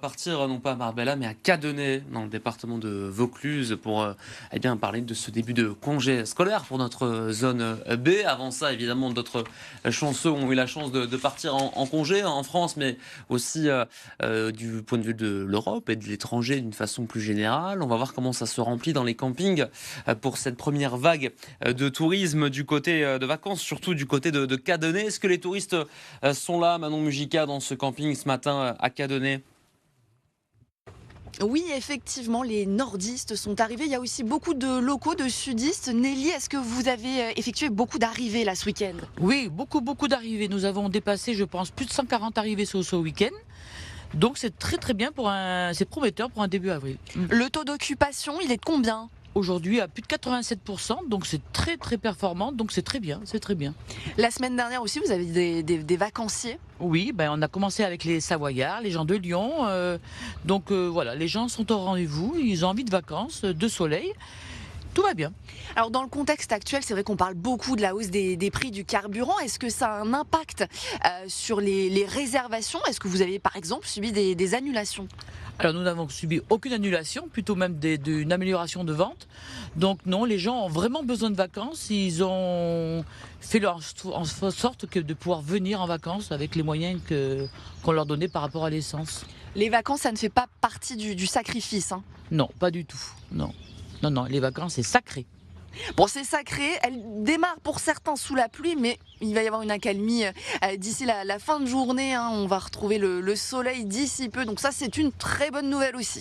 Partir non pas à Marbella mais à Cadenet dans le département de Vaucluse pour parler de ce début de congé scolaire pour notre zone B. Avant ça, évidemment, d'autres chanceux ont eu la chance de partir en congé en France, mais aussi du point de vue de l'Europe et de l'étranger d'une façon plus générale. On va voir comment ça se remplit dans les campings pour cette première vague de tourisme du côté de vacances, surtout du côté de Cadenet. Est-ce que les touristes sont là, Manon Mujica, dans ce camping ce matin à Cadenet? Oui, effectivement, les nordistes sont arrivés. Il y a aussi beaucoup de locaux, de sudistes. Nelly, est-ce que vous avez effectué beaucoup d'arrivées là ce week-end? Oui, beaucoup d'arrivées. Nous avons dépassé, je pense, plus de 140 arrivées ce week-end. Donc c'est très bien c'est prometteur pour un début avril. Le taux d'occupation, il est de combien? Aujourd'hui à plus de 87%, donc c'est très performant, donc c'est très bien, c'est très bien. La semaine dernière aussi, vous avez des vacanciers? Oui, on a commencé avec les Savoyards, les gens de Lyon. Voilà, les gens sont au rendez-vous, ils ont envie de vacances, de soleil. Tout va bien. Alors dans le contexte actuel, c'est vrai qu'on parle beaucoup de la hausse des prix du carburant. Est-ce que ça a un impact sur les réservations? Est-ce que vous avez par exemple subi des annulations? Alors nous n'avons subi aucune annulation, plutôt même d'une amélioration de vente. Donc non, les gens ont vraiment besoin de vacances. Ils ont fait en sorte de pouvoir venir en vacances avec les moyens qu'on leur donnait par rapport à l'essence. Les vacances, ça ne fait pas partie du sacrifice, hein? Non, pas du tout. Non, non, les vacances, c'est sacré. Bon, c'est sacré, elle démarre pour certains sous la pluie, mais il va y avoir une accalmie d'ici la fin de journée, hein. On va retrouver le soleil d'ici peu, donc ça c'est une très bonne nouvelle aussi.